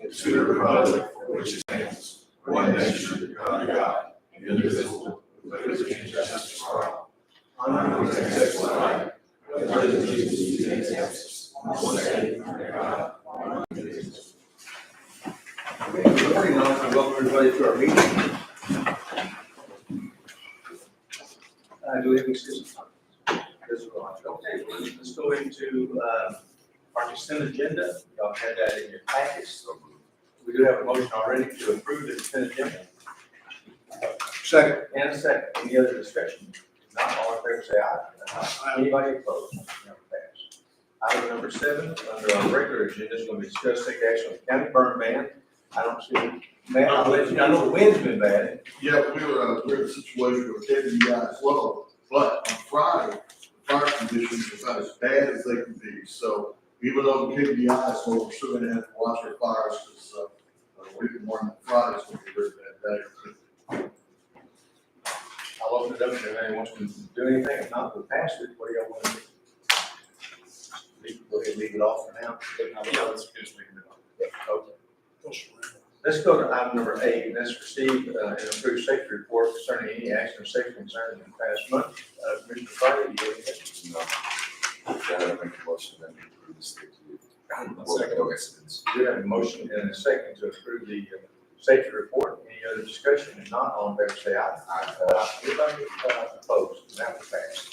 and to the republic for which it stands, one nation, under God, indivisible, with liberty and justice for all. Honor and respect for life. The pledge of allegiance to the Texas, one state, under God, one indivisible. Good morning, all, and welcome everybody to our meeting. Do we have any citizens? Okay, let's go into our consent agenda. Y'all had that in your packets. We do have a motion already to approve the consent agenda. Second. And a second. Any other discussion? Not all in favor, say aye. Anybody opposed? Never passed. Item number 7, under our regular agenda, is going to discuss take action on the county burn ban. I don't see, man, I'll let you know, I know the wind's been bad. Yeah, we're in a situation with KPI as well, but on Friday, the fire conditions are about as bad as they can be. So even though the KPI is low, we're still gonna have to watch our fires because we're even more than Friday's gonna be a very bad day. I'll open it up if anybody wants to do anything. If not, we'll pass it. What do y'all want to do? Go ahead and leave it off for now. Yeah, let's just leave it Okay. Let's go to item number 8, and that's receive and approve safety report concerning any action of safety concerns in the past month. Commissioner Friday, do you have anything? No. I make a motion that we approve the safety report. Second. No incidents. We have a motion and a second to approve the safety report. Any other discussion? If not, all in favor say aye. Anybody opposed? That was passed.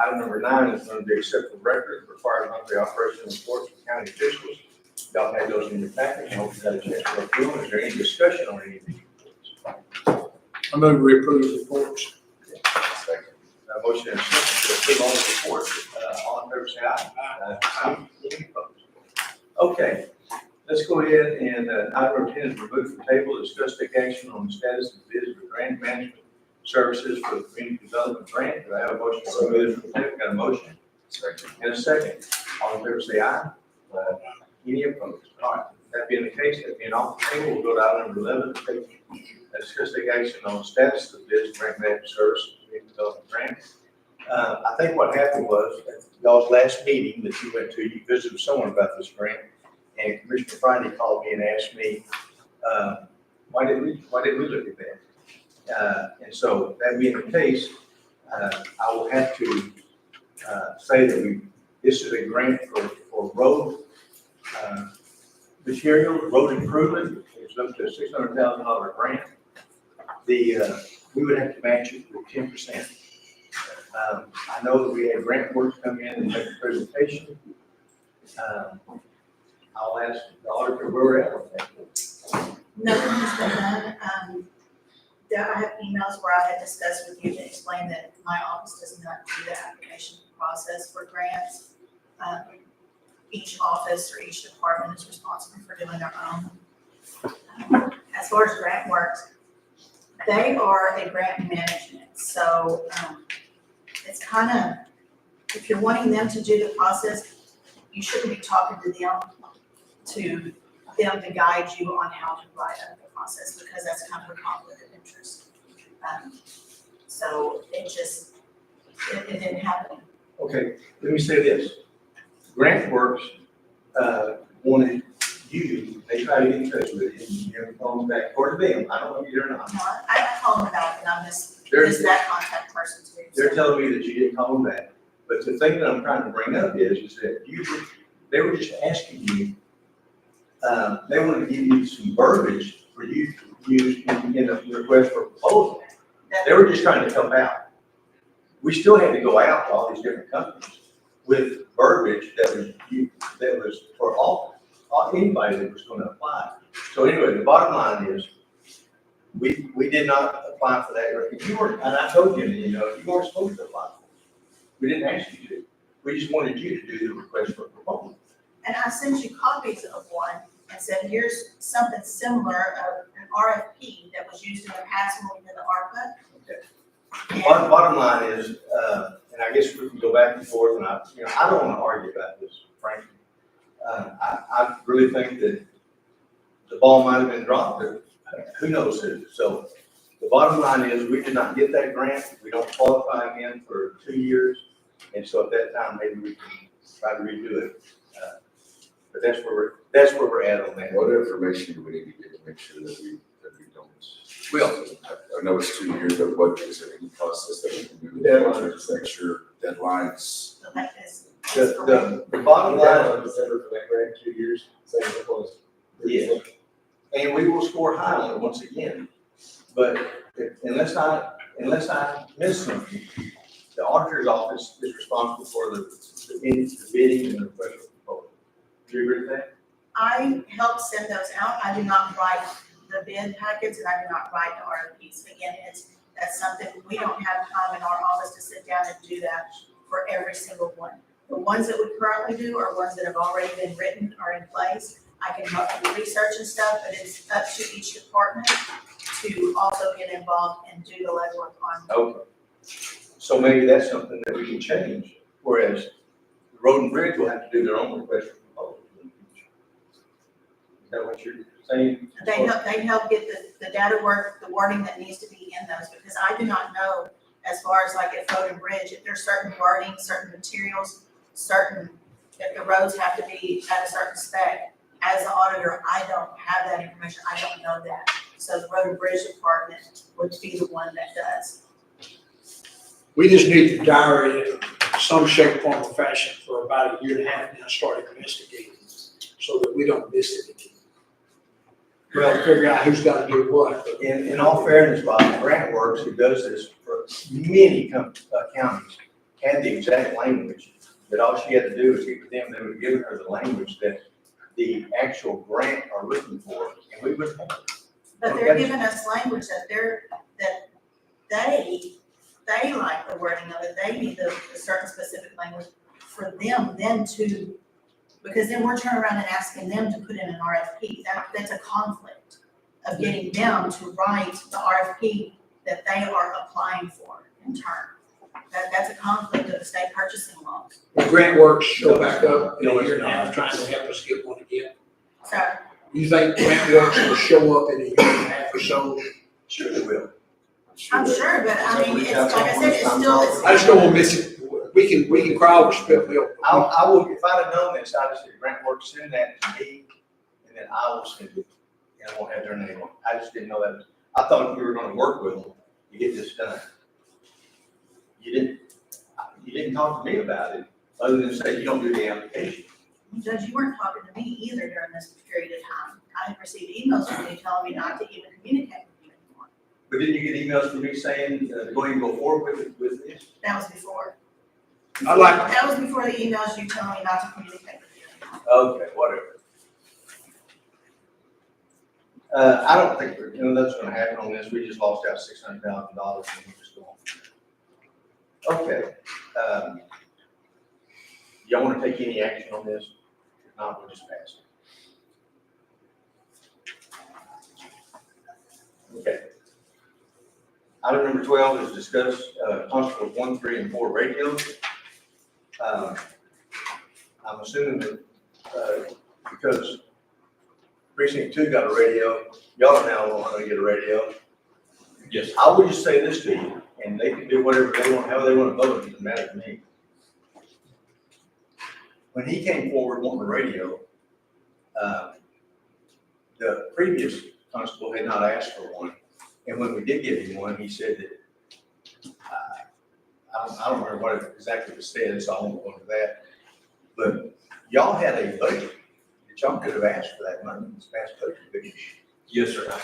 Item number 9 is going to be accepted record of required monthly operational reports from county officials. Y'all had those in your package. I hope you had a chance to go through them. Is there any discussion on any of these reports? I move we approve the reports. Second. Motion and second to approve all the reports. All in favor say aye. Any opposed? Okay, let's go ahead and item number 10 is removed from the table. Discuss take action on the status of bids for grant management services for the community development grant. Do I have a motion to remove from the table? Got a motion Second. and a second. All in favor say aye. Any opposed? All right, that being the case, that being off the table, we'll go to item number 11. Discuss take action on the status of bids for grant management services for community development grant. I think what happened was at y'all's last meeting that you went to, you visited with someone about this grant, and Commissioner Friday called me and asked me, why did we look at that? And so that being the case, I will have to say that this is a grant for road material, road improvement. It's up to a $600,000 grant. We would have to match it with 10%. I know that we had grant work come in and make a presentation. I'll ask the auditor where we're at on that. Nothing has been done. I have emails where I had discussed with you to explain that my office does not do the application process for grants. Each office or each department is responsible for doing their own. As far as grant works, they are a grant management. So it's kind of, if you're wanting them to do the process, you shouldn't be talking to them to guide you on how to write up the process, because that's kind of a conflict of interest. So it didn't happen. Okay, let me say this. GrantWorks wanted you, they tried to get in touch with you, and you never called them back, or to them, I don't know if you did or not. No, I called them about it, and I missed that contact person too. They're telling me that you didn't call them back. But the thing that I'm trying to bring up is that they were just asking you, they wanted to give you some verbiage for you to use in a request for proposal. They were just trying to help out. We still had to go out to all these different companies with verbiage that was for all anybody that was going to apply. So anyway, the bottom line is we did not apply for that. You weren't, and I told you, you weren't supposed to apply for it. We didn't ask you to. We just wanted you to do the request for proposal. And I sent you copies of one and said, here's something similar, an RFP that was used in the past when we did the ARPA. Okay. Bottom line is, and I guess we can go back and forth, and I don't want to argue about this, frankly. I really think that the ball might have been dropped, but who knows who. So the bottom line is we did not get that grant. We don't qualify again for 2 years. And so at that time, maybe we can try to redo it. But that's where we're at on that. What information do we need to get to make sure that we don't? Well- I know it's 2 years, but what, is there any process that we can do? Deadlines. Just make sure deadlines. So like this. The bottom line, December for that grant, 2 years, same as it was. Yeah. and we will score high on it once again. But unless I miss something, the auditor's office is responsible for the bidding and the request for proposal. Do you agree with that? I help send those out. I do not write the bid packets and I do not write the RFPs. Again, that's something, we don't have time in our office to sit down and do that for every single one. The ones that we currently do are ones that have already been written or in place. I can help with research and stuff, but it's up to each department to also get involved and do the legwork on. Okay. So maybe that's something that we can change, whereas the road and bridge will have to do their own request for proposal in the future. Is that what you're saying? They help get the data work, the wording that needs to be in those, because I do not know as far as like at road and bridge, if there's certain wording, certain materials, if the roads have to be at a certain spec. As the auditor, I don't have that information, I don't know that. So the road and bridge department would be the one that does. We just need the diary in some shape, form, or fashion for about a year and a half now, start investigating, so that we don't miss it again. Well, figure out who's got to do what. In all fairness, Bob, Grant Works, who does this for many counties, had the exact language, that all she had to do was get with them, they would have given her the language that the actual grant are looking for, and we would have. But they're giving us language that they like the wording of it, they need the certain specific language for them then to, because then we're turning around and asking them to put in an RFP. That's a conflict of getting them to write the RFP that they are applying for in turn. That's a conflict of the state purchasing laws. When Grant Works show back up in a year and a half, trying to help us get one again. So, You think Grant Works will show up in a year and a half or so? Sure they will. I'm sure, but I mean, it's, like I said, it's still, I just don't want to miss it. We can cry over spilled milk. I will, if I'd have known this, I'd have said, Grant Works, send that to me, and then I will send it, and I won't have their name on it. I just didn't know that. I thought we were gonna work with them to get this done. You didn't talk to me about it, other than say you don't do the application. Judge, you weren't talking to me either during this period of time. I have received emails from you telling me not to even communicate with you anymore. But didn't you get emails from me saying, go ahead and go forward with this? That was before. That was before the emails you telling me not to communicate with you anymore. Okay, whatever. I don't think, that's gonna happen on this. We just lost out $600,000 and we're just going. Okay. Y'all wanna take any action on this? If not, we'll just pass it. Okay. Item number 12 is discuss, Constable 1, 3, and 4 radios. I'm assuming that, because Precinct 2 got a radio, y'all are now want to get a radio. Yes. I would just say this to you, and they can do whatever they want, however they want to vote, it doesn't matter to me. When he came forward wanting a radio, the previous constable had not asked for one. And when we did give him one, he said that, I don't remember what it exactly was said, so I won't go into that. But y'all had a budget that y'all could have asked for that money in this past budget, didn't you? Yes, sir, I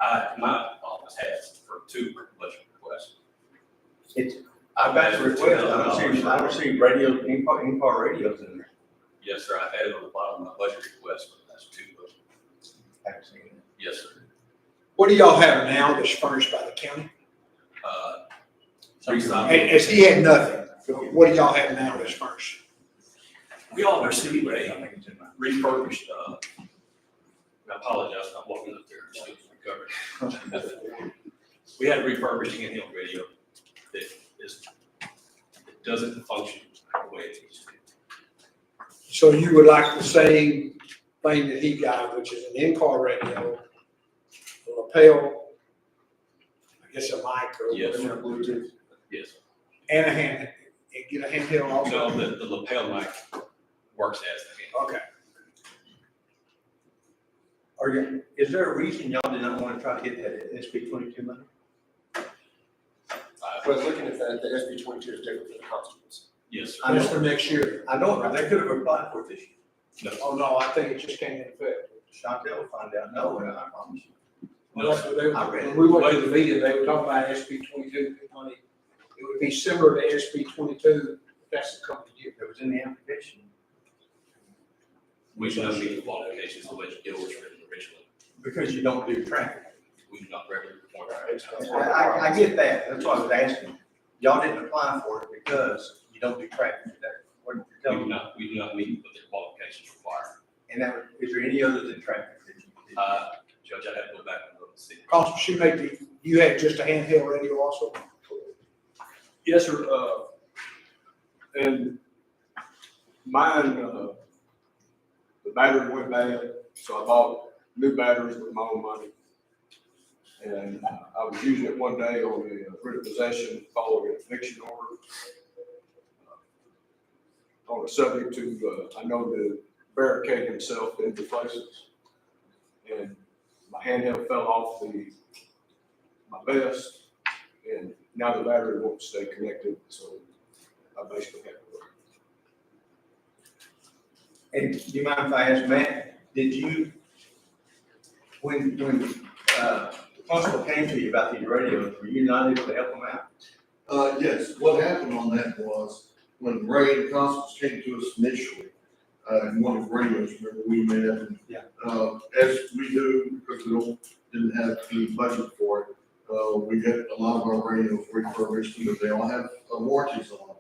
have. My office has for 2 budget requests. I've got a request, I received radios, in-car radios in there. Yes, sir, I had it on the bottom of my budget request, but that's 2 budget. Haven't seen it. Yes, sir. What do y'all have now that's furnished by the county? As he had nothing, what do y'all have now that's furnished? We all received a refurbished, I apologize, I'm walking up there, I'm still recovering. We had a refurbished handheld radio that it doesn't function the way it needs to. So you would like the same thing that he got, which is an in-car radio, a lapel, I guess a mic or Yes. whatever, Bluetooth, Yes. and a hand, and get a handheld also? No, the lapel mic works as the hand. Okay. Is there a reason y'all did not want to try to get that SB 22 money? Well, looking at that, the SB 22 is different for the constables. Yes, sir. I That's know, for next year. I know, but they could have applied for it this year. Oh, no, I think it just came in effect. Chantel will find out. No, I promise you. Well, that's what they, I read it. when we went to the meeting, they were talking about SB 22 money. It would be similar to SB 22, if that's the company year. It was in the application. We do not meet the qualifications of which it was written originally. Because you don't do traffic. We do not regularly perform our. I get that. That's what I was asking. Y'all didn't apply for it because you don't do traffic. Is that what you're telling me? We do not meet what the qualifications require. And that, is there any other than traffic that you? Judge, I'd have to go back and look and see. Constable Shoemaker, you had just a handheld radio also? Yes, sir, and mine, the battery went bad, so I bought new batteries with my own money. And I was using it one day on a writ of possession following an eviction order. On a subject to, I know to barricade himself into places. And my handheld fell off my vest, and now the battery won't stay connected, so I basically have to work. And do you mind if I ask Matt, did you, when the constable came to you about these radios, were you not able to help them out? Yes, what happened on that was, when Ray and Constance came to us initially, in one of the radios, remember, we met, and, as we do, because we didn't have any budget for it, we get a lot of our radios refurbished, and they all have warranties on them.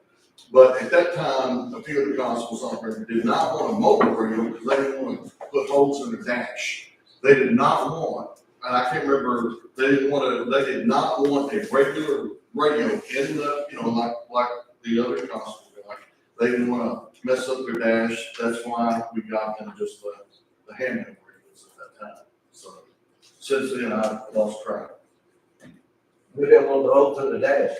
But at that time, a few of the constables on there did not want a mobile radio because they didn't want to put holes in the dash. They did not want, and I can't remember, they did not want a regular radio in the, like the other constables. They didn't want to mess up their dash. That's why we got them just the handheld radios at that time. So since then, I've lost track. We didn't want the holes in the dash.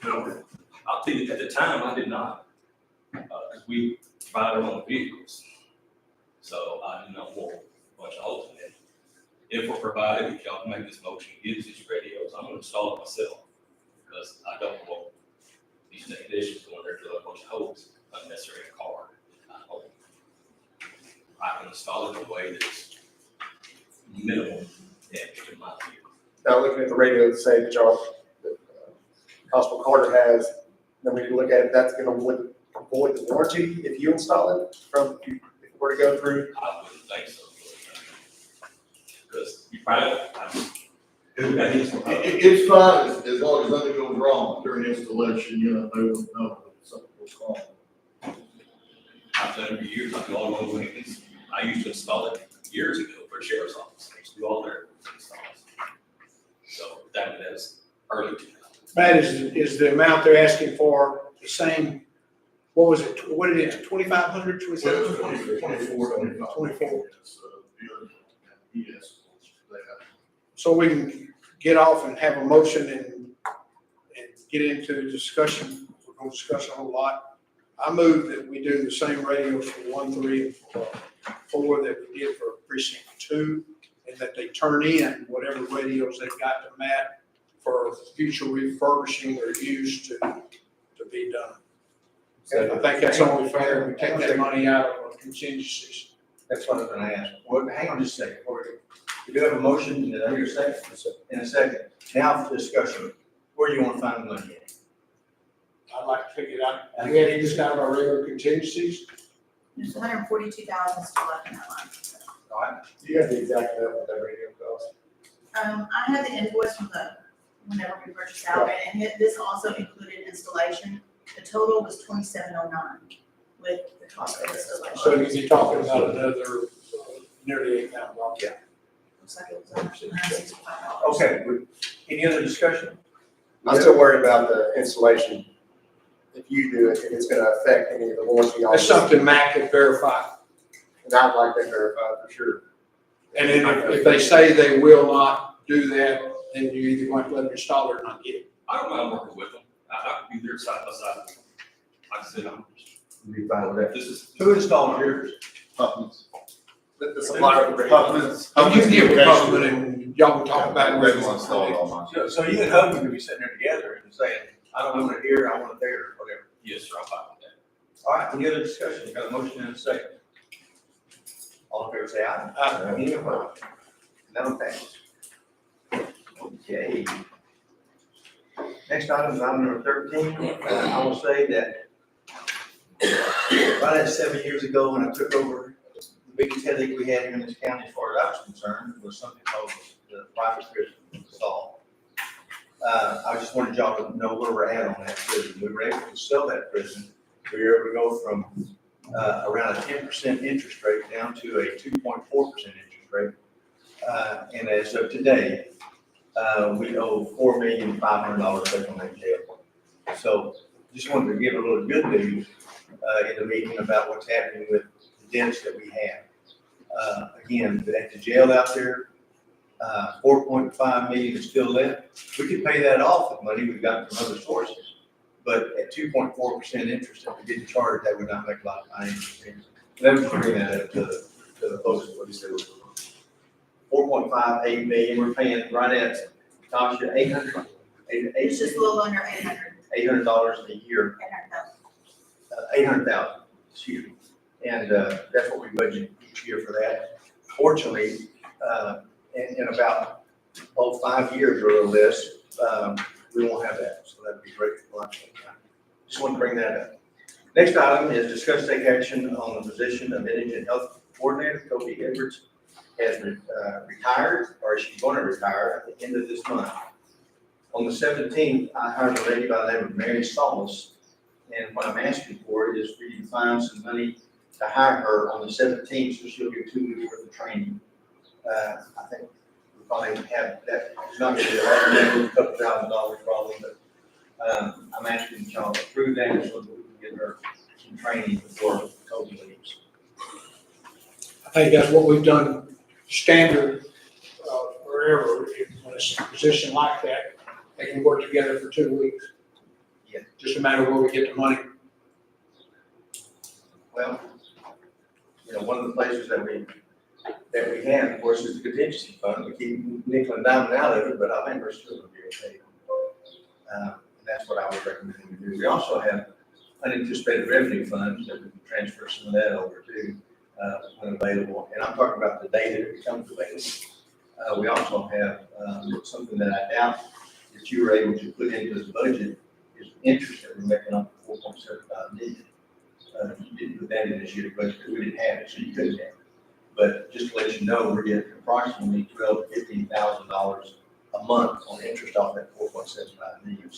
No, I'll tell you, at the time, I did not, because we provide our own vehicles. So I do not want a bunch of holes in it. If we're provided, if y'all make this motion, give us these radios, I'm gonna install it myself, because I don't want these technicians going there to a bunch of holes unnecessary in a car. I can install it in a way that's minimal damage to my vehicle. Now, looking at the radio, say that Constable Carter has, then we can look at it, that's gonna avoid the warranty if you install it if it were to go through. I wouldn't think so. Because you probably, It's fine as long as nothing goes wrong during installation, they will know that something was wrong. I've done it for years, I do all my own maintenance. I used to install it years ago for the sheriff's office, I used to do all their installs. So that is early 2000s. Matt, is the amount they're asking for the same, what was it, what did it, 2,500, 2,700? 24. Yes. So we can get off and have a motion and get into discussion. We're gonna discuss a whole lot. I move that we do the same radios for 1, 3, and 4 that we did for precinct 2, and that they turn in whatever radios they've got to Matt for future refurbishing or use to be done. And I think that's only fair. We take that money out of contingencies. That's what I was gonna ask. Well, hang on just a second. We do have a motion, and I hear a second, in a second. Now for discussion. Where do you want to find the money at? I'd like to figure it out. We had used out of our regular contingencies. There's 142,000 still left in that line. All right. Do you have the exact number what that radio cost? I have the invoice from whenever we purchased out, and this also included installation. The total was 2,709 with the cost of installation. So you're talking about another nearly $8,000. Yeah. Looks like it was $165. Okay, any other discussion? I'm still worried about the installation. If you do it, if it's gonna affect any of the warranty. That's something Matt could verify. And I'd like that verified for sure. And then if they say they will not do that, then you either going to let them install it or not get it. I don't mind working with them. I could be there side by side. Like I said, Be fine with that. this is, Who installed yours? the supplier of the radio. You can give a proposal and y'all can talk about it. They want to install it on mine. So you and Hubby could be sitting there together and saying, I don't want it here, I want it there, or whatever. Yes, sir, I'm fine with that. All right, any other discussion? Got a motion and a second. All in favor, say aye. Aye. Any opposed? None passed. Okay. Next item is item number 13. I will say that right at 7 years ago, when I took over, the biggest headache we had here in this county, as far as I was concerned, was something called the private prison assault. I just wanted y'all to know where we're at on that prison. We were able to sell that prison. We were able to go from around a 10% interest rate down to a 2.4% interest rate. And as of today, we owe $4,500,000 left on that jail. So just wanted to give a little good news in the meeting about what's happening with the debts that we have. Again, at the jail out there, 4.5 million is still left. We could pay that off with money we've got from other sources. But at 2.4% interest, if we didn't charge, that would not make a lot of money. Let me bring that up to the folks. What he said was 4.58 million. We're paying right at, Tasha, It's just a little under 800, $800 a year. 800,000. 800,000, excuse me. And that's what we budget each year for that. Fortunately, in about 5 years or less, we won't have that, so that'd be great for lunch. Just want to bring that up. Next item is discuss take action on the position of indigent health coordinator. Kobe Edwards has retired, or she's going to retire at the end of this month. On the 17th, I hired a lady by the name of Mary Solis, and what I'm asking for is for you to find some money to hire her on the 17th, so she'll get 2 weeks worth of training. I think we probably have that. It's not going to be a lot of money, a couple $1,000 probably, but I'm asking y'all to approve that so that we can get her some training before Kobe leaves. I think that's what we've done standard, wherever, when it's a position like that, they can work together for 2 weeks. Yeah. Just a matter of where we get the money. Well, one of the places that we have, of course, is the contingency fund. We keep nickel and diming out of it, but I think we're still going to be okay. And that's what I would recommend we do. We also have unanticipated revenue funds that we can transfer some of that over to when available. And I'm talking about the day that it becomes available. We also have something that I doubt that you were able to put into the budget is interest that we're making up to 4.75 million. You didn't put that in this year's budget because we didn't have it, so you couldn't have it. But just to let you know, we're getting approximately $12,000 to $15,000 a month on interest off that 4.75 million.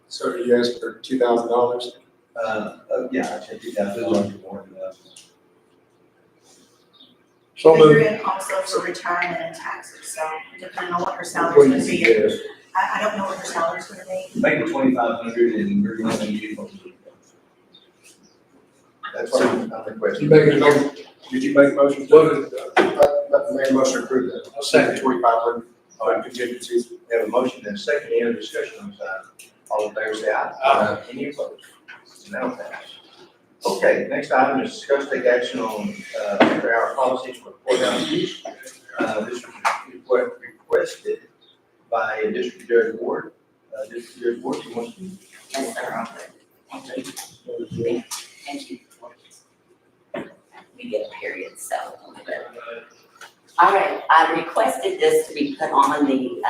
So you asked for $2,000? Yeah, I'd say $2,000 more than that. So Figure moved. in also for retirement and taxes, so depending on what her salary's gonna be. Yes. I don't know what her salary's gonna be. Make it 2,500 and we're going to use it. That's what I'm requesting. You make a motion. Did you make a motion? Voted. I made a motion to approve that. I'll second. 2,500 on contingencies. We have a motion and a second, any other discussion on this item? All in favor, say aye. Aye. Any opposed? Now pass. Okay, next item is discuss take action on after-hour policies for courthouse use. This was requested by District Judge Ward. District Judge Ward, you want to speak? Yes, sir, I'll do it. Thank you. We get a period, so. All right, I requested this to be put on the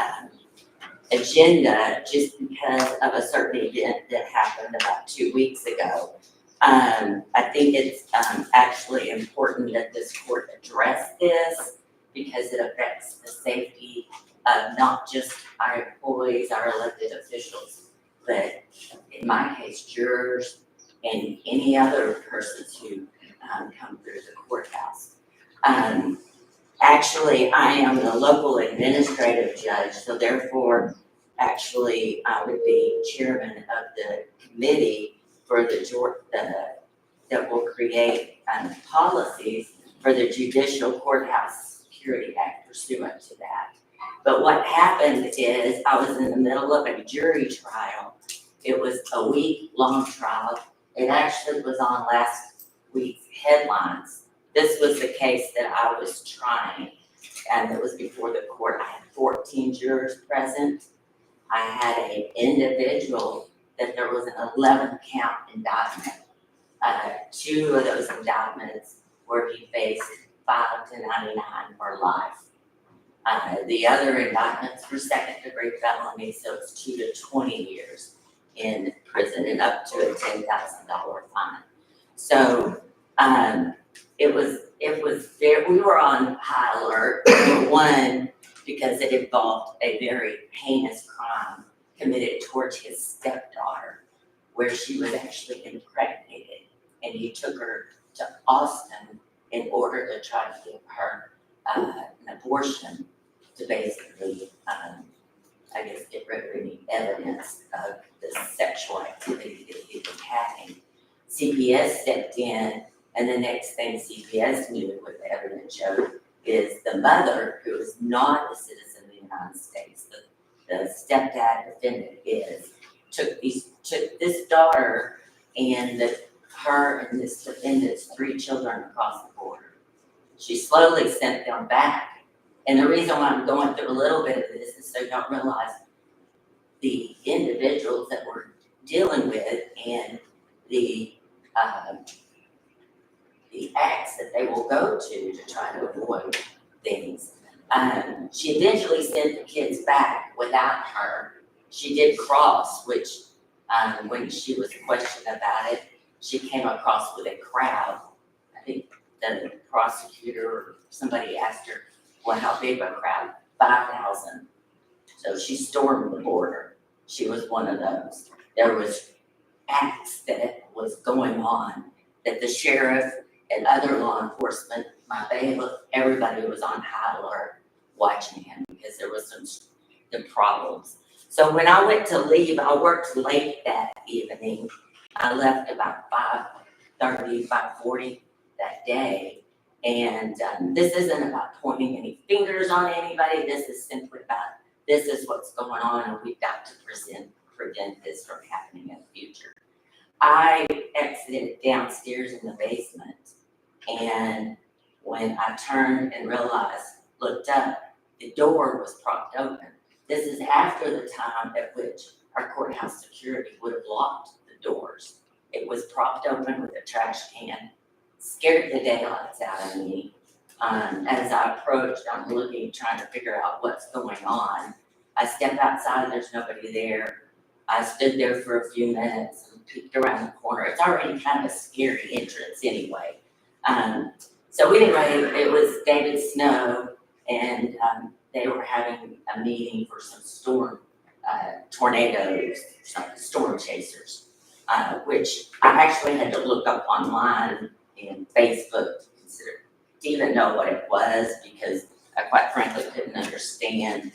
agenda just because of a certain event that happened about 2 weeks ago. I think it's actually important that this court address this because it affects the safety of not just our employees, our elected officials, but in my case, jurors and any other persons who come through the courthouse. Actually, I am the local administrative judge, so therefore, actually, I would be chairman of the committee for that will create policies for the Judicial Courthouse Security Act pursuant to that. But what happened is I was in the middle of a jury trial. It was a week-long trial. It actually was on last week's headlines. This was the case that I was trying, and it was before the court. I had 14 jurors present. I had an individual that there was an 11 count indictment. 2 of those indictments where he faced 5 to 99 for life. The other indictments were second-degree felony, so it's 2 to 20 years in prison and up to a $10,000 fine. So it was very, we were on high alert, number one, because it involved a very heinous crime committed towards his stepdaughter, where she was actually impregnated, and he took her to Austin in order to try to give her an abortion to basically, I guess, get rid of any evidence of the sexual activity that he was having. CPS stepped in, and the next thing CPS knew, what the evidence showed, is the mother, who is not a citizen of the United States, the stepdad defendant took this daughter and her and this defendant's 3 children across the border. She slowly sent them back. And the reason why I'm going through a little bit of this is so you don't realize the individuals that we're dealing with and the acts that they will go to try to avoid things. She eventually sent the kids back without her. She did cross, which when she was questioned about it, she came across with a crowd. I think the prosecutor or somebody asked her, well, how big a crowd? 5,000. So she stormed the border. She was one of those. There was acts that was going on that the sheriff and other law enforcement, my bailiff, everybody was on high alert watching him because there was some problems. So when I went to leave, I worked late that evening. I left about 5:30, 5:40 that day. And this isn't about pointing any fingers on anybody. This is simply about, this is what's going on, and we've got to prevent this from happening in the future. I exited downstairs in the basement, and when I turned and looked up, the door was propped open. This is after the time at which our courthouse security would have locked the doors. It was propped open with a trash can. Scared the daylights out of me. As I approached, I'm looking, trying to figure out what's going on. I step outside, there's nobody there. I stood there for a few minutes and peeked around the corner. It's already kind of a scary entrance anyway. So anyway, it was David Snow, and they were having a meeting for some tornadoes, some storm chasers, which I actually had to look up online in Facebook to even know what it was, because I quite frankly couldn't understand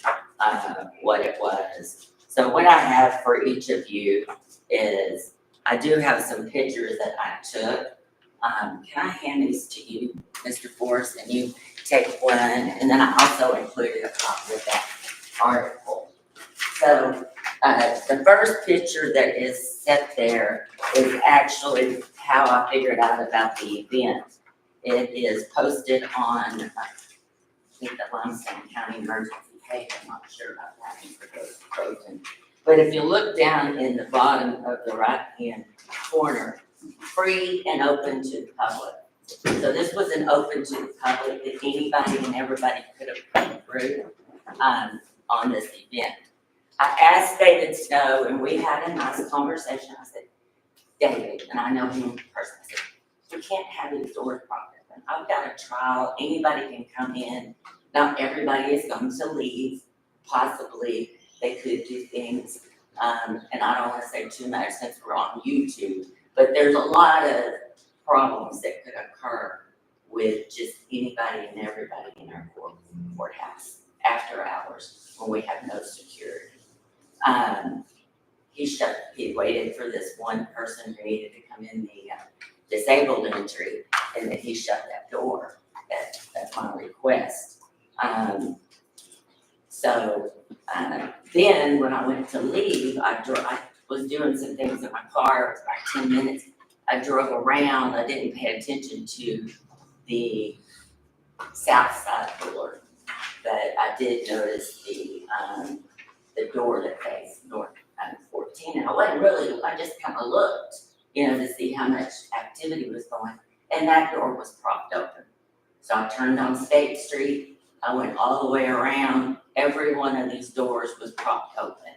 what it was. So what I have for each of you is, I do have some pictures that I took. Can I hand these to you, Mr. Forrest, and you take one, and then I also included a copy of that article. So the first picture that is set there is actually how I figured out about the event. It is posted on, I think, the Limestone County Emergency page. I'm not sure about that for those frozen. But if you look down in the bottom of the right-hand corner, free and open to the public. So this was an open to the public that anybody and everybody could have come through on this event. I asked David Snow, and we had a nice conversation. I said, David, and I know him personally, I said, we can't have these doors propped open. I've got a trial. Anybody can come in. Not everybody is going to leave. Possibly they could do things. And I don't want to say too much since we're on YouTube, but there's a lot of problems that could occur with just anybody and everybody in our courthouse after hours when we have no security. He waited for this one person who needed to come in the disabled entry, and then he shut that door at my request. Then when I went to leave, I was doing some things in my car. It was about 10 minutes. I drove around. I didn't pay attention to the south side door, but I did notice the door that faced north 14. And I wasn't really, I just kind of looked, to see how much activity was going. And that door was propped open. So I turned on State Street. I went all the way around. Every one of these doors was propped open.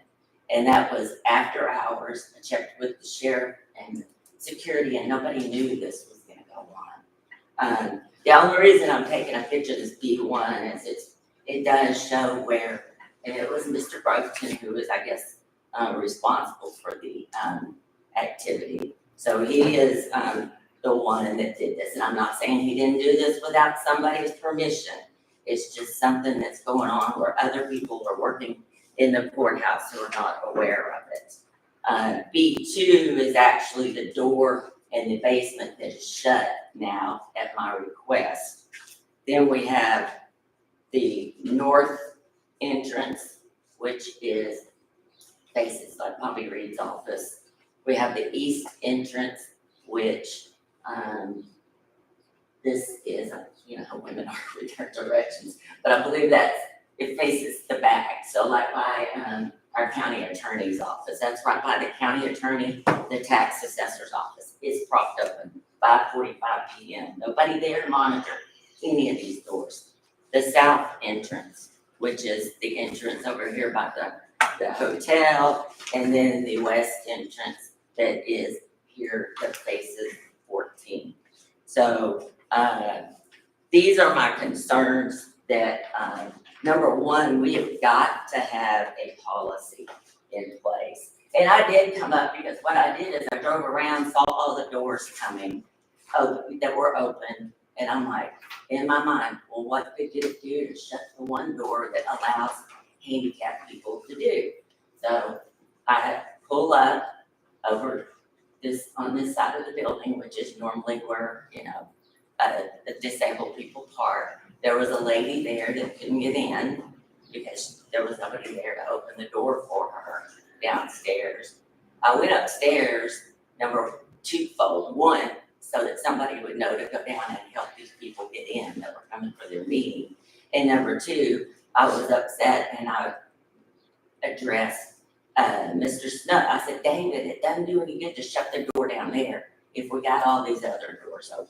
And that was after hours. I checked with the sheriff and security, and nobody knew this was gonna go on. The only reason I'm taking a picture of this B1 is it does show where, and it was Mr. Groveton who was, I guess, responsible for the activity. So he is the one that did this, and I'm not saying he didn't do this without somebody's permission. It's just something that's going on where other people are working in the courthouse who are not aware of it. B2 is actually the door in the basement that is shut now at my request. Then we have the north entrance, which faces like Bobby Reed's office. We have the east entrance, which this is, women are return directions, but I believe it faces the back. So like by our county attorney's office, that's right by the county attorney, the tax assessor's office is propped open, 5:45 p.m. Nobody there to monitor any of these doors. The south entrance, which is the entrance over here by the hotel, and then the west entrance that is here that faces 14. So these are my concerns that number one, we have got to have a policy in place. And I did come up because what I did is I drove around, saw all the doors coming that were open, and I'm like, in my mind, well, what could you do to shut the one door that allows handicapped people to do? So I pull up over on this side of the building, which is normally where, the disabled people park. There was a lady there that couldn't get in because there was nobody there to open the door for her downstairs. I went upstairs, number twofold. One, so that somebody would know to go down and help these people get in that were coming for their meeting. And number two, I was upset and I addressed Mr. Snow. I said, David, it doesn't do any good to shut the door down there if we got all these other doors open.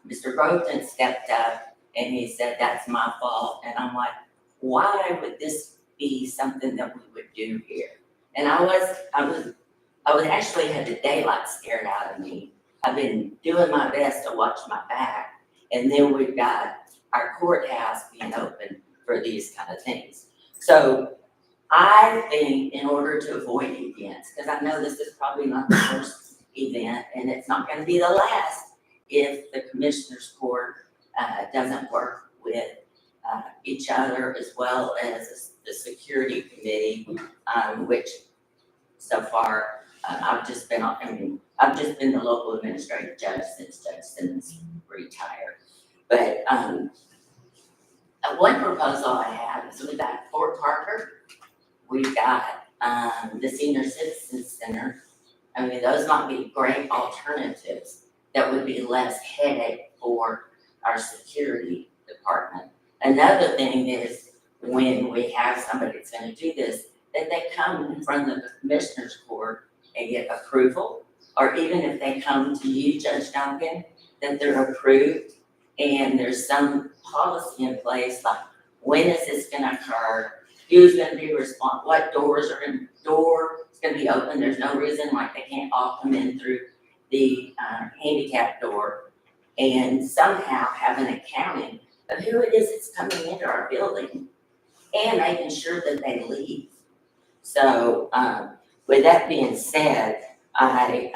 Mr. Groveton stepped up and he said, that's my fault. And I'm like, why would this be something that we would do here? And I was actually had the daylight scared out of me. I've been doing my best to watch my back. And then we've got our courthouse being open for these kind of things. So I think in order to avoid events, because I know this is probably not the first event and it's not going to be the last if the commissioner's court doesn't work with each other as well as the security committee, which so far I've just been the local administrative judge since Judge Simmons retired. But one proposal I have is we've got Fort Parker, we've got the Senior Citizen Center. I mean, those might be great alternatives that would be less headache for our security department. Another thing is when we have somebody that's gonna do this, that they come in front of the commissioner's court and get approval, or even if they come to you, Judge Duncan, that they're approved and there's some policy in place, like when is this gonna occur, who's gonna be responsible, what doors are gonna be open, there's no reason like they can't all come in through the handicap door, and somehow have an accounting of who it is that's coming into our building and making sure that they leave. So with that being said, I think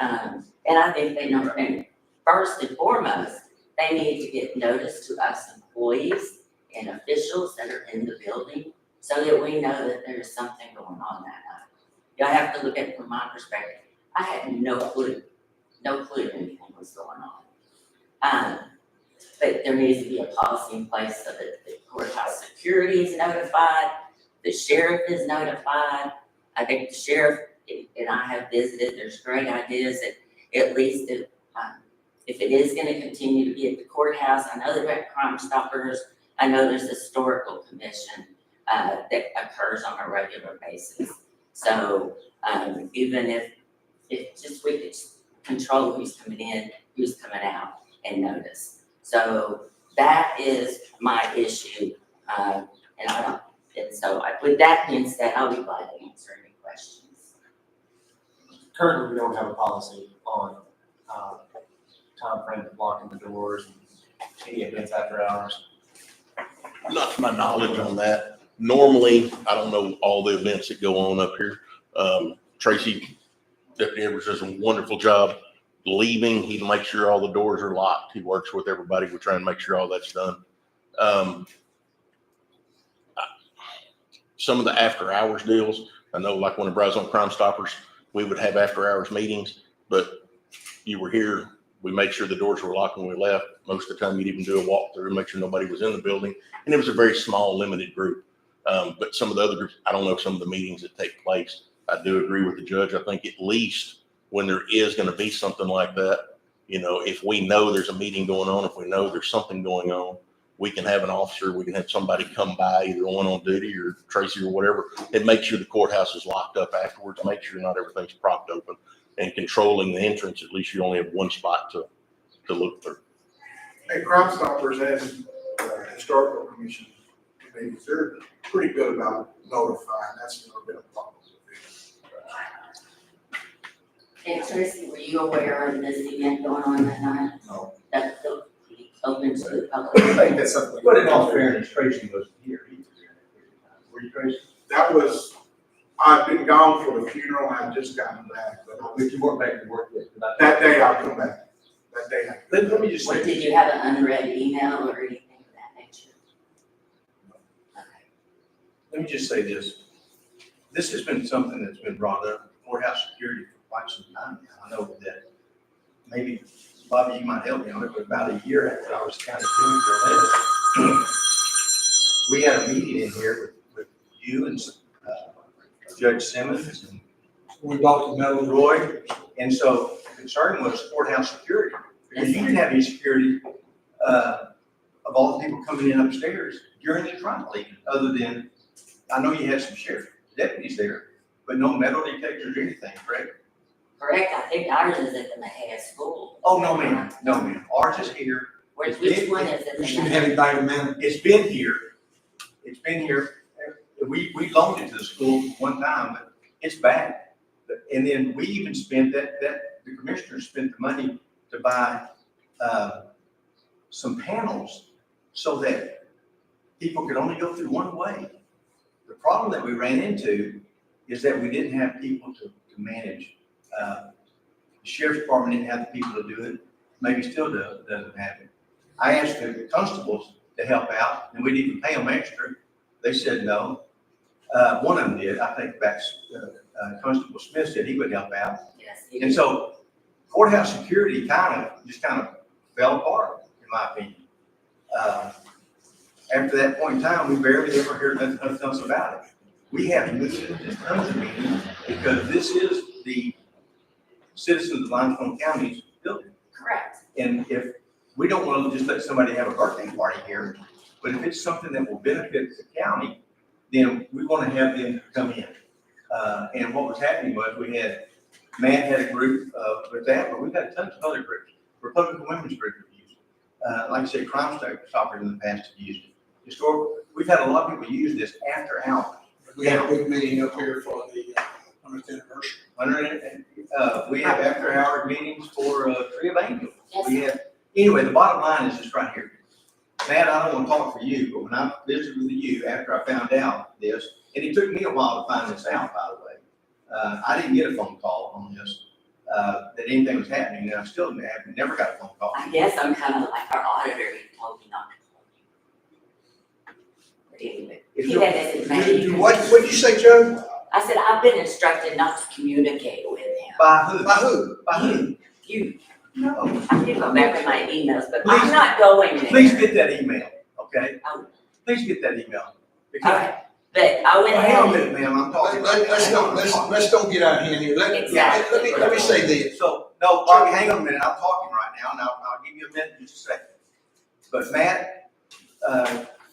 and first and foremost, they need to get notice to us employees and officials that are in the building so that we know that there's something going on that night. You'll have to look at it from my perspective. I had no clue anything was going on. But there needs to be a policy in place so that the courthouse security is notified, the sheriff is notified. I think the sheriff and I have visited, there's great ideas that at least if it is gonna continue to be at the courthouse, I know they've got Crime Stoppers, I know there's a historical commission, that occurs on a regular basis. So, even if just we could control who's coming in, who's coming out, and notice. So that is my issue, and with that being said, I'll be glad to answer any questions. Currently, we don't have a policy on, time frame of locking the doors and any events after hours. Not to my knowledge on that. Normally, I don't know all the events that go on up here. Tracy, Deputy Edwards, does a wonderful job leaving. He makes sure all the doors are locked. He works with everybody. We're trying to make sure all that's done. Some of the after hours deals, I know like when I was on Crime Stoppers, we would have after hours meetings, but you were here, we made sure the doors were locked when we left. Most of the time you'd even do a walkthrough, make sure nobody was in the building. And it was a very small, limited group. But some of the other groups, I don't know some of the meetings that take place. I do agree with the judge. I think at least when there is going to be something like that, you know, if we know there's a meeting going on, if we know there's something going on, we can have an officer, we can have somebody come by, either one on duty or Tracy or whatever, and make sure the courthouse is locked up afterwards, make sure not everything's propped open, and controlling the entrance. At least you only have one spot to look through. Hey, Crime Stoppers and Historical Commission committees, they're pretty good about notifying. That's never been a problem. And Tracy, were you aware of this event going on that night? No. That's open to the public? I think that's something. But in all fairness, Tracy wasn't here either. Were you, Tracy? That was, I've been gone for the funeral, I've just gotten back, but But you weren't back to work yet. that day I'll come back. That day I. Let me just What, say. did you have an unread email or anything of that nature? Okay. Let me just say this. This has been something that's been brought up, courthouse security, for quite some time now. I know that maybe, Bobby, you might help me on it, but about a year after I was kind of doing your list, we had a meeting in here with you and Judge Simmons and We bought the metal. Roy. And so the concern was courthouse security. Because you didn't have any security of all the people coming in upstairs during the trial, even, other than, I know you had some sheriff deputies there, but no metal detectors or anything, correct? Correct, I think ours is at the Mahia School. Oh, no, ma'am, no, ma'am. Ours is here. Which one is it? We shouldn't have anybody man. It's been here. It's been here. We loaned it to the school one time, but it's back. And then we even spent the commissioner spent the money to buy some panels so that people could only go through one way. The problem that we ran into is that we didn't have people to manage. The sheriff's department didn't have the people to do it. Maybe still doesn't have it. I asked the constables to help out, and we didn't even pay them extra. They said no. One of them did. I think that's Constable Smith said he would help out. Yes. And so courthouse security kind of fell apart, in my opinion. After that point in time, we barely ever heard nothing else about it. We have meetings and tons of meetings because this is the citizens of Limestone County's building. Correct. And if we don't want to just let somebody have a birthday party here, but if it's something that will benefit the county, then we want to have them come in. And what was happening was Matt had a group with that, but we've got tons of other groups. Republican Women's Group have used it. Like I said, Crime Stoppers in the past have used it. Historical, we've had a lot of people use this after hours. We had a big meeting up here for the 100th anniversary. We have after hour meetings for Tree of Angels. Yes. Anyway, the bottom line is this right here. Matt, I don't want to talk for you, but when I visited with you after I found out this, and it took me a while to find this out, by the way. I didn't get a phone call on this, that anything was happening, and I still never got a phone call. I guess I'm kind of like our auditor, he told me not to call you. But anyway, he had this made. What'd you say, Joe? I said, I've been instructed not to communicate with him. By who? By who? By who? You, No. I can go back in my emails, but Please- I'm not going there. Please get that email, okay? Oh. Please get that email. All Because, right, but I went hang on a ahead. minute, ma'am, I'm talking. Let's don't get out of hand here. Let me say this. So, no, Bobby, hang on a minute, I'm talking right now, and you a minute, just a second. But Matt,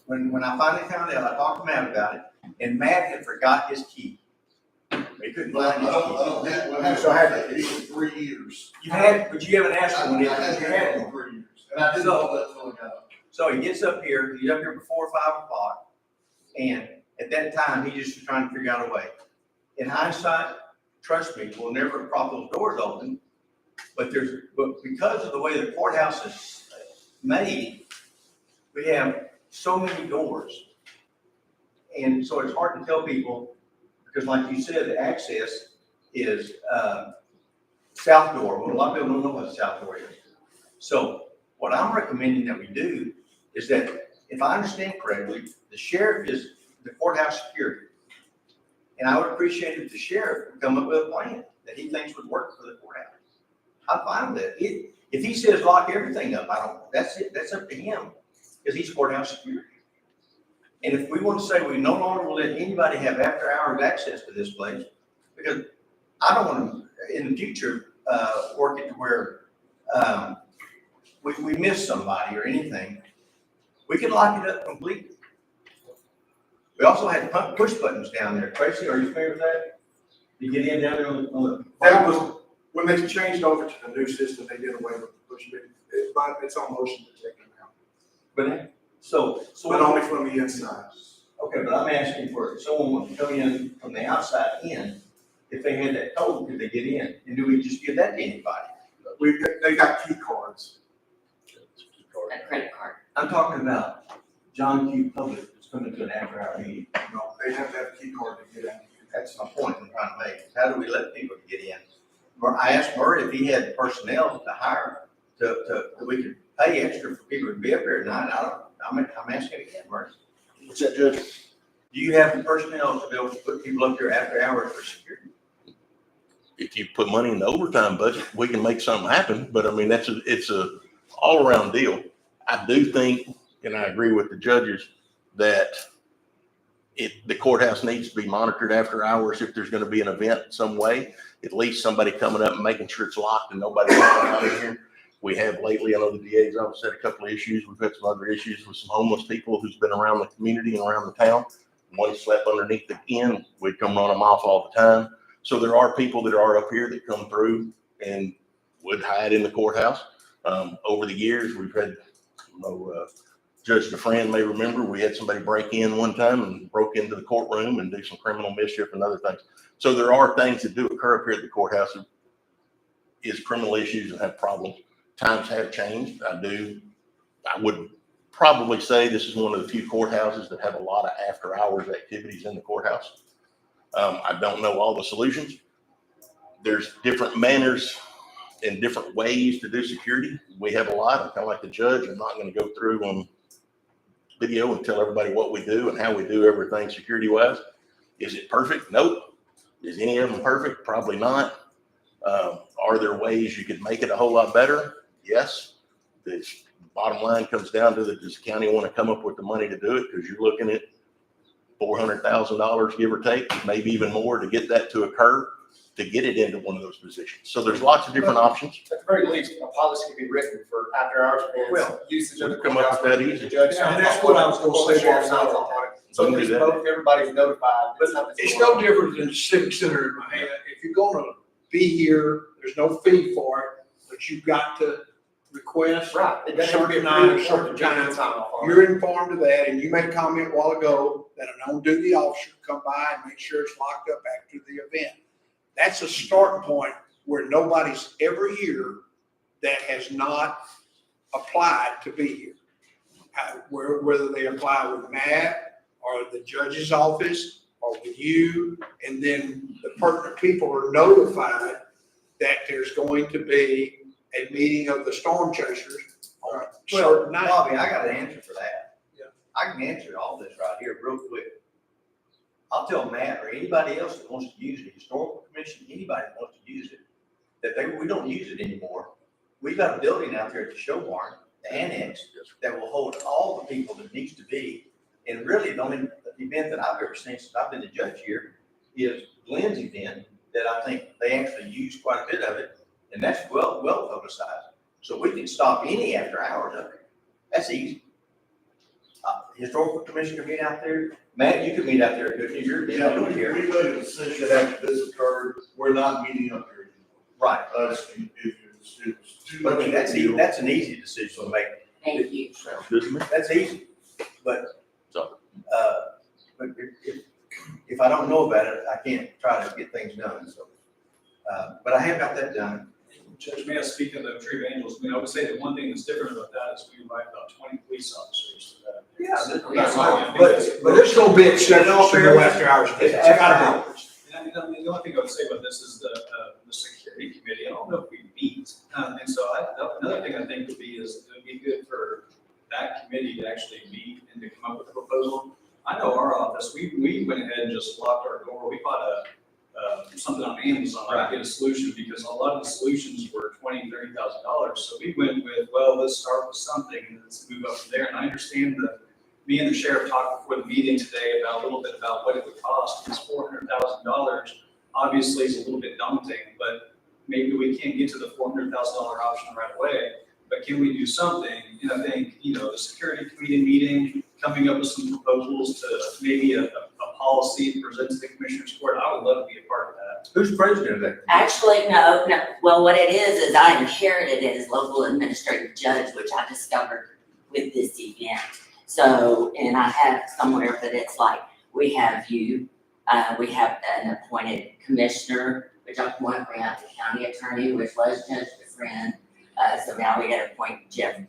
when I finally found out, I talked to Matt about it, and Matt had forgot his key. He couldn't But find I his don't, key. I don't have, well, So I had- it for 3 years. You had, but you haven't asked I him when he had you it had for one. 3 years, and I didn't know that till I got up. So he gets up here, he's up here before 5 o'clock, and at that time, he just was trying to figure out a way. In hindsight, trust me, we'll never prop those doors open, but because of the way the courthouse is made, we have so many doors. And so it's hard to tell people, because like you said, the access is, south door. Well, a lot of people don't know what the south door is. So what I'm recommending that we do is that, if I understand correctly, the sheriff is the courthouse security. And I would appreciate if the sheriff would come up with a plan that he thinks would work for the courthouse. I'm fine with that. If he says lock everything up, that's it, that's up to him, because he's courthouse security. And if we want to say we no longer will let anybody have after hours access to this place, because I don't want to, in the future, work it to where, we miss somebody or anything, we can lock it up completely. We also had push buttons down there. Tracy, are you familiar with that? You get in down there on the. That was, when they changed over to the new system, they did away with the push button. It's on motion to take them out, But, so. but only from the inside. Okay, but I'm asking for, if someone wants to come in from the outside in, if they had that code, could they get in? And do we just give that to anybody? They got key cards. A credit card. I'm talking about John Q. Public that's coming to an after-hour meeting. No, they have to have a key card to get in. That's my point I'm trying to make. How do we let people get in? I asked Murray if he had personnel to hire that we could pay extra for people to be up here at night. I'm asking again, Murray. What's that, Judge? Do you have the personnel to be able to put people up here after hours for security? If you put money in the overtime budget, we can make something happen, but I mean, it's a all around deal. I do think, and I agree with the judges, that the courthouse needs to be monitored after hours. If there's gonna be an event some way, at least somebody coming up and making sure it's locked and nobody's coming out of here. We have lately, I know the DA's office had a couple of issues. We've had some other issues with some homeless people who's been around the community and around the town. One slept underneath the inn. We'd come run them off all the time. So there are people that are up here that come through and would hide in the courthouse. Over the years, we've had, Judge DeFran may remember, we had somebody break in one time and broke into the courtroom and do some criminal mischief and other things. So there are things that do occur up here at the courthouse, is criminal issues and have problems. Times have changed. I would probably say this is one of the few courthouses that have a lot of after hours activities in the courthouse. I don't know all the solutions. There's different manners and different ways to do security. We have a lot. I'm kind of like the judge. I'm not going to go through on video and tell everybody what we do and how we do everything security wise. Is it perfect? Nope. Is any of them perfect? Probably not. Are there ways you could make it a whole lot better? Yes. The bottom line comes down to does the county want to come up with the money to do it? Because you're looking at $400,000, give or take, maybe even more, to get that to occur, to get it into one of those positions. So there's lots of different options. At the very least, a policy can be written for after hours Well, and usage of the come up courthouse. with that easy. The judge Yeah, and signs that's off what on I it, was gonna or the say, sheriff Mark. signs off on it. So We at can do least that. both, everybody's notified. that something's It's going no on. different than the civic center in my head. If you're gonna be here, there's no fee for it, but you've got to request. Right. It doesn't have to be Certain night, approved, certain the judge time. can sign off on it. You're informed of that, and you made a comment a while ago that an on-duty officer come by and make sure it's locked up after the event. That's a starting point where nobody's ever here that has not applied to be here. Whether they apply with Matt or the judge's office or with you, and then the pertinent people are notified that there's going to be a meeting of the storm chasers on a Well, certain night. Bobby, I got an answer for that. Yeah. I can answer all this right here real quick. I'll tell Matt or anybody else that wants to use it, historical commission, anybody that wants to use it, that we don't use it anymore. We've got a building out there at the show barn, the annex, that will hold all the people that needs to be. And really, the only event that I've ever seen since I've been the judge here is Glenn's event, that I think they actually use quite a bit of it, and that's well publicized. So we can stop any after hours up there. That's easy. Historical commission can meet out there. Matt, you can meet out there, couldn't you? You're Yeah, down we here. made a decision after this occurred, we're not meeting up here anymore. Right. It's too But I much. mean, that's an easy decision to make. Thank you. Sounds good to me. That's easy. But, So. But if I don't know about it, I can't try to get things done, so. But I have got that done. Judge, may I speak of the tree angels? I mean, I would say the one thing that's different about that is we invite about 20 police officers to that. That's right. But there's no big exceptions to no after hours. It's It's gotta after hours. And I mean, the only thing I would say about this is the security committee. I don't know if we meet. And so another thing I think would be is it would be good for that committee to actually meet and to come up with a proposal. I know our office, we went ahead and just locked our door. We bought something on Amazon to get a solution because a lot of the solutions were $20,000, $30,000. So we went with, well, let's start with something and let's move up from there. And I understand that me and the sheriff talked before the meeting today about a little bit about what it would cost. It's $400,000. Obviously, it's a little bit daunting, but maybe we can't get to the $400,000 option right away. But can we do something? And I think, the security committee meeting, coming up with some proposals to maybe a policy presented to the commissioner's court, I would love to be a part of that. Who's president of that? Actually, no. Well, what it is I inherited it as local administrative judge, which I discovered with this event. So, and I have somewhere, but it's like, we have you, we have an appointed commissioner, which I appoint Grant, the county attorney, which was Judge DeFriend. So now we got to appoint Jeff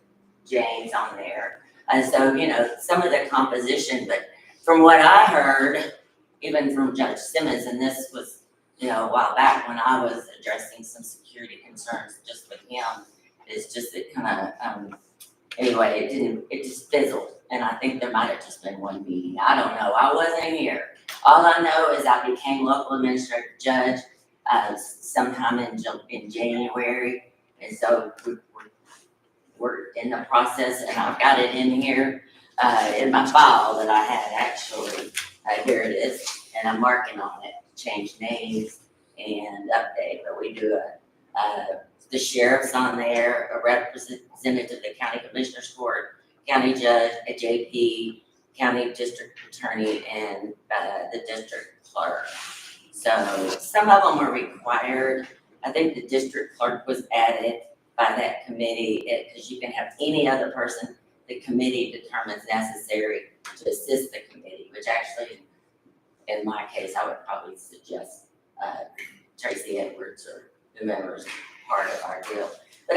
James on there. And so, some of the composition, but from what I heard, even from Judge Simmons, and this was, a while back when I was addressing some security concerns just with him, it's just, it kind of, anyway, it just fizzled. And I think there might have just been one meeting. I don't know. I wasn't here. All I know is I became local administrative judge sometime in January. And so we're in the process, and I've got it in here in my file that I had actually. Here it is, and I'm marking on it, change names and update. But we do the sheriff's on there, a representative of the county commissioner's court, county judge, a JP, county district attorney, and the district clerk. So some of them are required. I think the district clerk was added by that committee because you can have any other person the committee determines necessary to assist the committee, which actually, in my case, I would probably suggest Tracy Edwards or whomever's part of our deal. But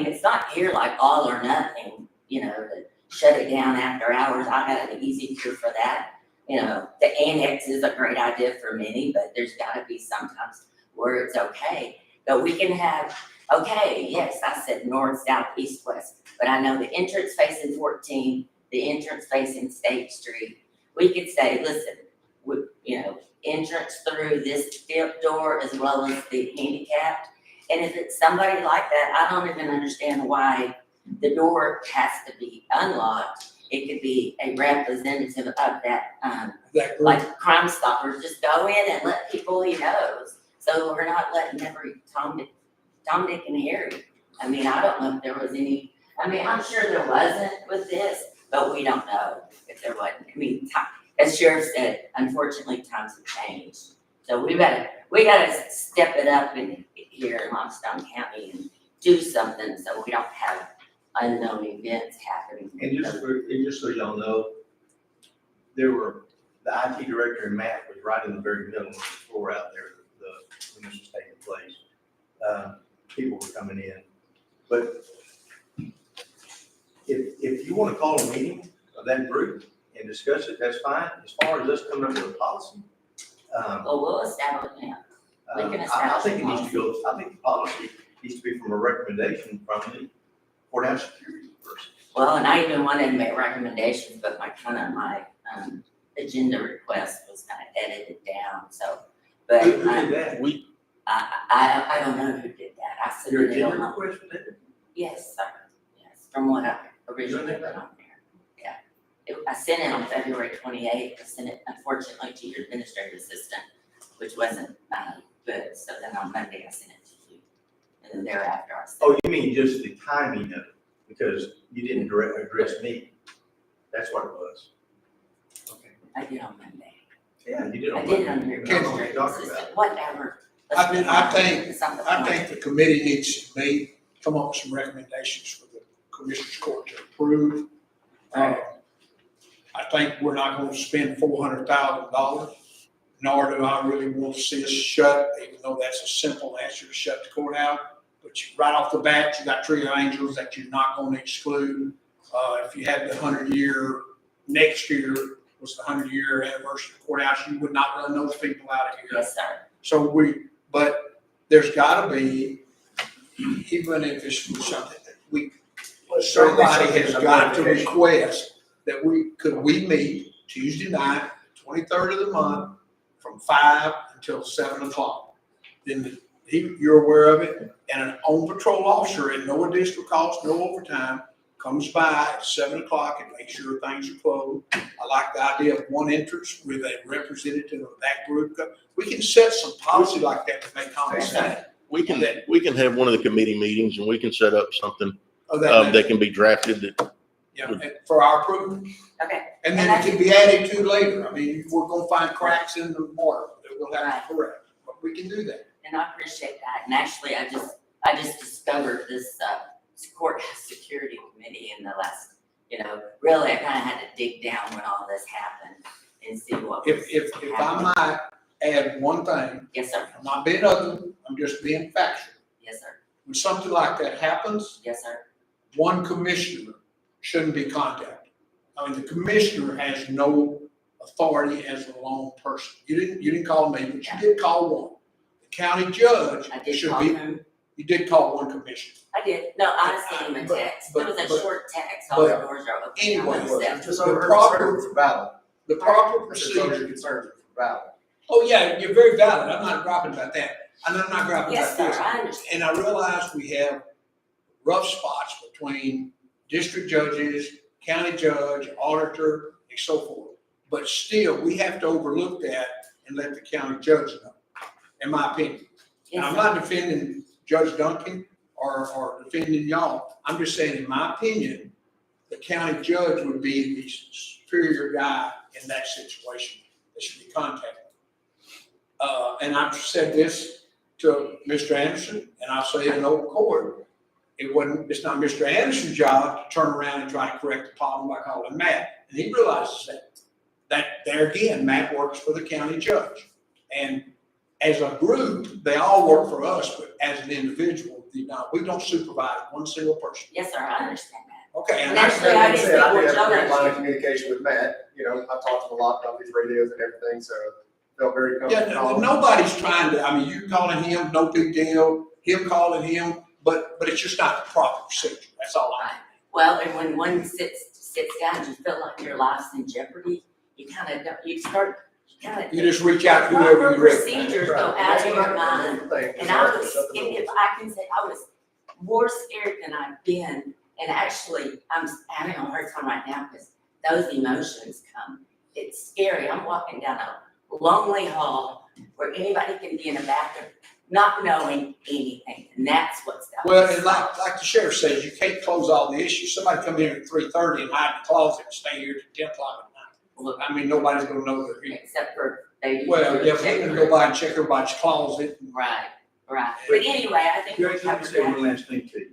it's not here like all or nothing, to shut it down after hours. I got an easy cure for that. The annex is a great idea for many, but there's gotta be sometimes where it's okay. But we can have, yes, I said north, south, east, west, but I know the entrance facing 14, the entrance facing State Street. We could say, listen, entrance through this field door as well as the handicapped. And if it's somebody like that, I don't even understand why the door has to be unlocked. It could be a representative of that, That group. like Crime Stoppers, just go in and let people he knows. So we're not letting every Tom, Dick, and Harry. I don't know if there was any, I'm sure there wasn't with this, but we don't know if there wasn't. As Sheriff said, unfortunately, times have changed. So we gotta step it up here in Limestone County and do something so we don't have unknown events happening. And just so y'all know, the IT director and Matt was right in the very middle of the floor out there when this was taking place. People were coming in. But if you want to call a meeting of that group and discuss it, that's fine. As far as us coming up with a policy. We'll establish, we can I establish. think it needs to go, I think the policy needs to be from a recommendation from the courthouse security person. Well, and I even wanted to make recommendations, but my agenda request was kind of edited down, so. But Who did that? I don't know who did that. I Your submitted agenda on. request was that? Yes, sir. Yes, from what I originally put on there. Yeah. I sent it on February 28th. I sent it unfortunately to your administrative assistant, which wasn't good. So then on Monday I sent it to you. and then thereafter I said. Oh, you mean just the timing of it, because you didn't address me? That's what it was. Okay. I did on Monday. Yeah, you did. I did it on your Can- administrative talk about assistant, whatever. I mean, I think- It's not the I point. think the committee needs to meet, come up with some recommendations for the Commissioners Court to approve. I think we're not gonna spend $400,000, nor do I really want to see us shut, even though that's a simple answer to shut the courthouse. But right off the bat, you got Trio Angels that you're not gonna exclude. If you had the 100-year, next year was the 100-year anniversary of the courthouse, you would not run those people out of here. Yes, sir. So but there's gotta be, even if it's something that somebody has got to request that we meet Tuesday night, 23rd of the month, from 5 until 7 o'clock. Then you're aware of it, and an on-patrol officer at no additional cost, no overtime, comes by at 7 o'clock and makes sure things are closed. I like the idea of one entrance with a representative of that group. We can set some policy like that to make common sense. We can have one of the committee meetings and we can set up something Of that, that can be drafted that, for our approval. Okay. And then it can be added to later. I mean, we're gonna find cracks in the water that we'll have to correct, but we can do that. And I appreciate that. And actually, I just discovered this courthouse security committee in the last, really, I kind of had to dig down when all this happened and see what was If I happening. might add one thing, Yes, sir. I'm not being ugly, I'm just being factual. Yes, sir. When something like that happens, Yes, sir. one commissioner shouldn't be contacted. I mean, the commissioner has no authority as a lone person. You didn't call me, but you did call one. The county judge I did should call be, him. you did call one commissioner. I did. No, I sent him a text. It was a short text. All the doors are open. Anyway, I'm gonna step- Just The over proper- concerns for valid. The proper Just over procedure. concerns for valid. Oh, yeah, you're very valid. I'm not griping about that. And I'm not griping Yes, about sir. this. I understand. And I realize we have rough spots between district judges, county judge, auditor, and so forth. But still, we have to overlook that and let the county judge know, in my opinion. And Yes, I'm sir. not defending Judge Duncan or defending y'all. I'm just saying, in my opinion, the county judge would be the superior guy in that situation that should be contacted. And I've said this to Mr. Anderson, and I'll say it in open court. It's not Mr. Anderson's job to turn around and try to correct the problem by calling Matt. And he realizes that there again, Matt works for the county judge. And as a group, they all work for us, but as an individual, we don't supervise one single person. Yes, sir. I understand that. Okay, and And that's, actually, I just think I do what have a y'all great line of are. communication with Matt, I talked to him a lot about these radios and everything, so felt very comfortable. nobody's trying to, I mean, you calling him, no big deal, him calling him, but it's just not the proper procedure. That's all I. Well, and when one sits down, you feel like your life's in jeopardy. You kind of don't. You You just reach out to proper whoever you recognize. procedures go out of your mind. And I was, if I can say, I was more scared than I've been. And actually, I'm having a hard time right now because those emotions come. It's scary. I'm walking down a lonely hall where anybody can be in a bathroom, not knowing anything. And that's what's got me. Well, and like the sheriff says, you can't close all the issues. Somebody come in at 3:30 and hide in the closet and stay here till 10 o'clock at night. Look, I mean, nobody's gonna know they're here. except for they. Well, yeah, we're gonna go by and check everybody's closet. Right, right. But anyway, I think we're Judge, let me covered say that. one last thing to you.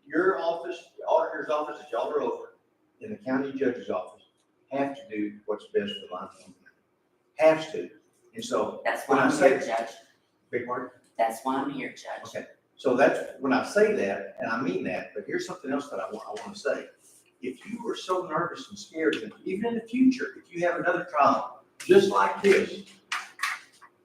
Your office, the auditor's office that y'all are over, and the county judge's office have to do what's best for Limestone County. Has to. And so, That's when why I I'm say, here, Judge. big word, That's why I'm here, Judge. okay. So that's, when I say that, and I mean that, but here's something else that I want to say. If you were so nervous and scared, that even in the future, if you have another trial, just like this,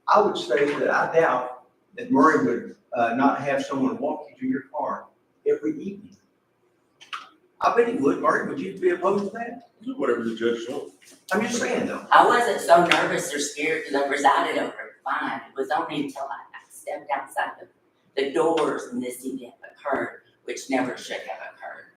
I would say that I doubt that Murray would not have someone walk you to your car every evening. I bet he would. Murray, would you be opposed to that? whatever the judge wants. I'm just saying though. I wasn't so nervous or scared because I presided over it fine. It was only until I stepped outside the doors and this event occurred, which never should have occurred.